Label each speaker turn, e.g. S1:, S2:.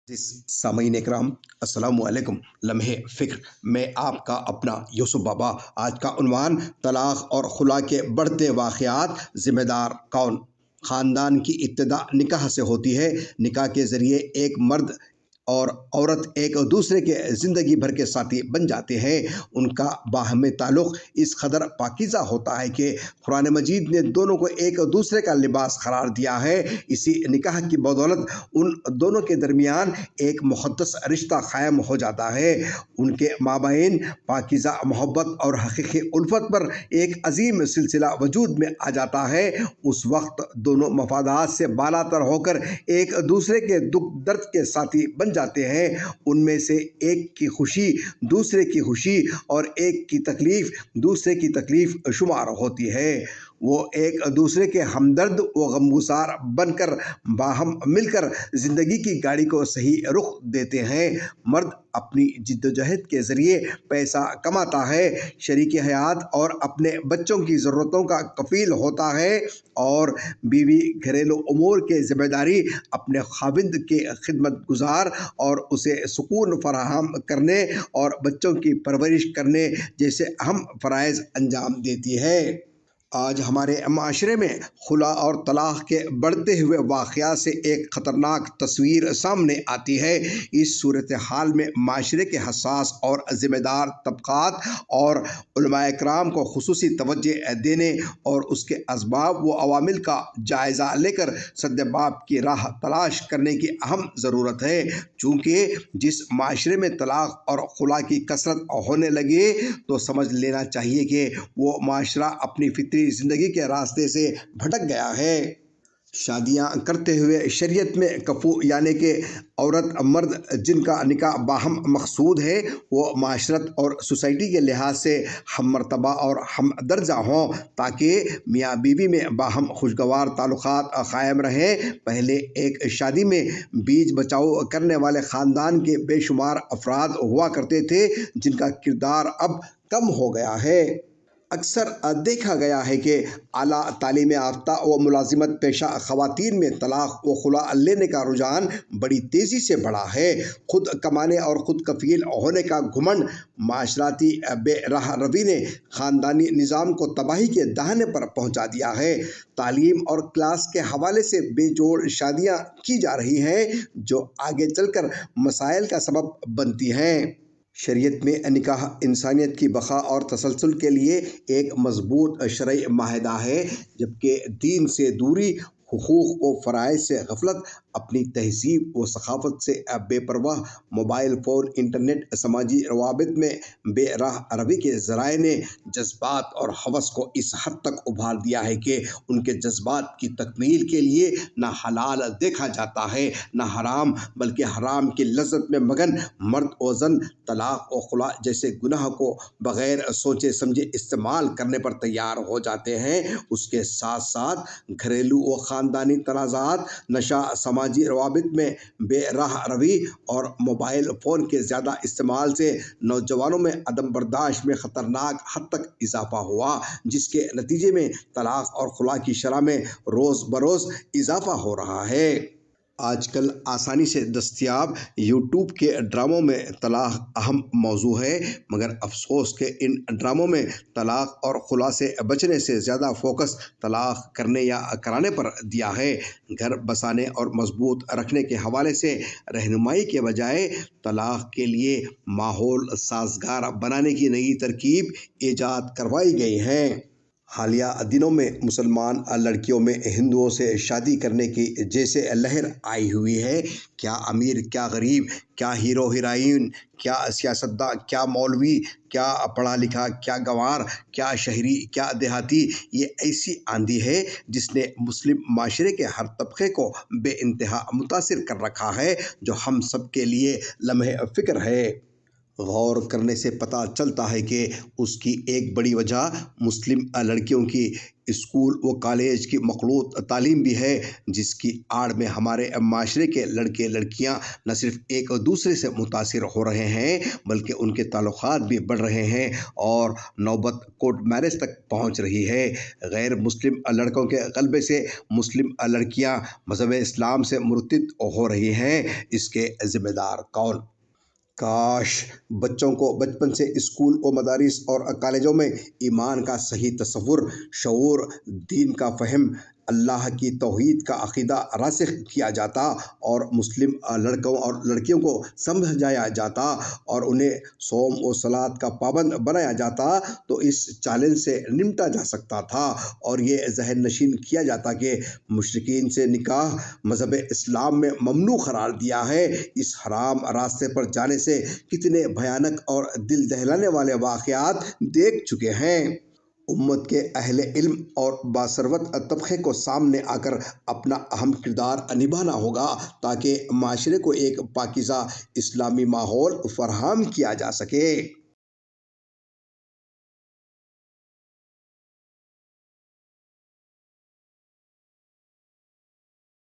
S1: سامعین اکرام، السلام علیکم۔ لمحے فکر میں آپ کا اپنا یوسف بابا۔ آج کا عنوان طلاق اور خلا کے بڑھتے واقعات، ذمہ دار کون؟ خاندان کی ابتدا نکاح سے ہوتی ہے۔ نکاح کے ذریعے ایک مرد اور عورت ایک دوسرے کے زندگی بھر کے ساتھی بن جاتے ہیں۔ ان کا باہمی تعلق اس قدر پاکیزہ ہوتا ہے کہ قرآن مجید نے دونوں کو ایک دوسرے کا لباس قرار دیا ہے۔ اسی نکاح کی بدولت ان دونوں کے درمیان ایک مقدس رشتہ قائم ہو جاتا ہے۔ ان کے مابین پاکیزہ محبت اور حقیقی الفت پر ایک عظیم سلسلہ وجود میں آ جاتا ہے۔ اس وقت دونوں مفادات سے بالا تر ہو کر ایک دوسرے کے دکھ درد کے ساتھی بن جاتے ہیں۔ ان میں سے ایک کی خوشی دوسرے کی خوشی اور ایک کی تکلیف دوسرے کی تکلیف شمار ہوتی ہے۔ وہ ایک دوسرے کے ہمدرد و غمگسار بن کر باہم مل کر زندگی کی گاڑی کو صحیح رخ دیتے ہیں۔ مرد اپنی جدوجہد کے ذریعے پیسہ کماتا ہے، شریک حیات اور اپنے بچوں کی ضرورتوں کا کفیل ہوتا ہے، اور بیوی گھریلو امور کے ذمہ داری اپنے خاوند کے خدمت گزار اور اسے سکون فراہم کرنے اور بچوں کی پرورش کرنے جیسے اہم فرائض انجام دیتی ہے۔ آج ہمارے معاشرے میں خلا اور طلاق کے بڑھتے ہوئے واقعات سے ایک خطرناک تصویر سامنے آتی ہے۔ اس صورتحال میں معاشرے کے حساس اور ذمہ دار طبقات اور علماء کرام کو خصوصی توجہ دینے اور اس کے اسباب و عوامل کا جائزہ لے کر سدباب کی راہ تلاش کرنے کی اہم ضرورت ہے۔ چونکہ جس معاشرے میں طلاق اور خلا کی کثرت ہونے لگے تو سمجھ لینا چاہیے کہ وہ معاشرہ اپنی فطری زندگی کے راستے سے بھٹک گیا ہے۔ شادیاں کرتے ہوئے شریعت میں کفو یعنی کہ عورت مرد جن کا نکاح باہم مقصود ہے وہ معاشرت اور سوسائٹی کے لحاظ سے ہم مرتبہ اور ہم درجہ ہوں، تاکہ میاں بیوی میں باہم خوشگوار تعلقات قائم رہیں۔ پہلے ایک شادی میں بیج بچاؤ کرنے والے خاندان کے بے شمار افراد ہوا کرتے تھے جن کا کردار اب کم ہو گیا ہے۔ اکثر دیکھا گیا ہے کہ اعلیٰ تعلیم یافتہ و ملازمت پیشہ خواتین میں طلاق و خلا لینے کا رجحان بڑی تیزی سے بڑھا ہے۔ خود کمانے اور خود کفیل ہونے کا گھمنڈ، معاشرتی بے راہ روی نے خاندانی نظام کو تباہی کے دہانے پر پہنچا دیا ہے۔ تعلیم اور کلاس کے حوالے سے بے جوڑ شادیاں کی جا رہی ہیں جو آگے چل کر مسائل کا سبب بنتی ہیں۔ شریعت میں نکاح انسانیت کی بقا اور تسلسل کے لیے ایک مضبوط شرعی معاہدہ ہے، جبکہ دین سے دوری، حقوق و فرائض سے غفلت، اپنی تہذیب و ثقافت سے بے پرواہ، موبائل فون، انٹرنیٹ، سماجی روابط میں بے راہ روی کے ذرائع نے جذبات اور ہوس کو اس حد تک ابھار دیا ہے کہ ان کے جذبات کی تکمیل کے لیے نہ حلال دیکھا جاتا ہے نہ حرام، بلکہ حرام کی لذت میں مگن مرد و زن طلاق و خلا جیسے گناہ کو بغیر سوچے سمجھے استعمال کرنے پر تیار ہو جاتے ہیں۔ اس کے ساتھ ساتھ گھریلو و خاندانی تنازعات، نشہ، سماجی روابط میں بے راہ روی اور موبائل فون کے زیادہ استعمال سے نوجوانوں میں عدم برداشت میں خطرناک حد تک اضافہ ہوا، جس کے نتیجے میں طلاق اور خلا کی شرح میں روز بروز اضافہ ہو رہا ہے۔ آج کل آسانی سے دستیاب یوٹیوب کے ڈراموں میں طلاق اہم موضوع ہے، مگر افسوس کہ ان ڈراموں میں طلاق اور خلا سے بچنے سے زیادہ فوکس طلاق کرنے یا کرانے پر دیا ہے۔ گھر بسانے اور مضبوط رکھنے کے حوالے سے رہنمائی کے بجائے طلاق کے لیے ماحول سازگار بنانے کی نئی ترکیب ایجاد کروائی گئی ہے۔ حالیہ دنوں میں مسلمان لڑکیوں میں ہندوؤں سے شادی کرنے کی جیسے لہر آئی ہوئی ہے۔ کیا امیر، کیا غریب، کیا ہیرو ہیروئن، کیا سیاستداں، کیا مولوی، کیا پڑھا لکھا، کیا گنوار، کیا شہری، کیا دیہاتی، یہ ایسی آندھی ہے جس نے مسلم معاشرے کے ہر طبقے کو بے انتہا متاثر کر رکھا ہے، جو ہم سب کے لیے لمحہ فکر ہے۔ غور کرنے سے پتہ چلتا ہے کہ اس کی ایک بڑی وجہ مسلم لڑکیوں کی اسکول و کالج کی مخلوط تعلیم بھی ہے، جس کی آڑ میں ہمارے معاشرے کے لڑکے لڑکیاں نہ صرف ایک دوسرے سے متاثر ہو رہے ہیں بلکہ ان کے تعلقات بھی بڑھ رہے ہیں اور نوبت کورٹ میرج تک پہنچ رہی ہے۔ غیر مسلم لڑکوں کے غلبے سے مسلم لڑکیاں مذہب اسلام سے مرتد ہو رہی ہیں، اس کے ذمہ دار کون؟ کاش بچوں کو بچپن سے اسکول و مدارس اور کالجوں میں ایمان کا صحیح تصور، شعور، دین کا فہم، اللہ کی توحید کا عقیدہ راسخ کیا جاتا اور مسلم لڑکوں اور لڑکیوں کو سمجھایا جاتا اور انہیں صوم و صلات کا پابند بنایا جاتا تو اس چیلنج سے نمٹا جا سکتا تھا اور یہ ذہن نشین کیا جاتا کہ مشرکین سے نکاح مذہب اسلام میں ممنوع قرار دیا ہے۔ اس حرام راستے پر جانے سے کتنے بھیانک اور دل دہلانے والے واقعات دیکھ چکے ہیں۔ امت کے اہل علم اور باثروت طبقے کو سامنے آ کر اپنا اہم کردار نبھانا ہوگا تاکہ معاشرے کو ایک پاکیزہ اسلامی ماحول فراہم کیا جا سکے۔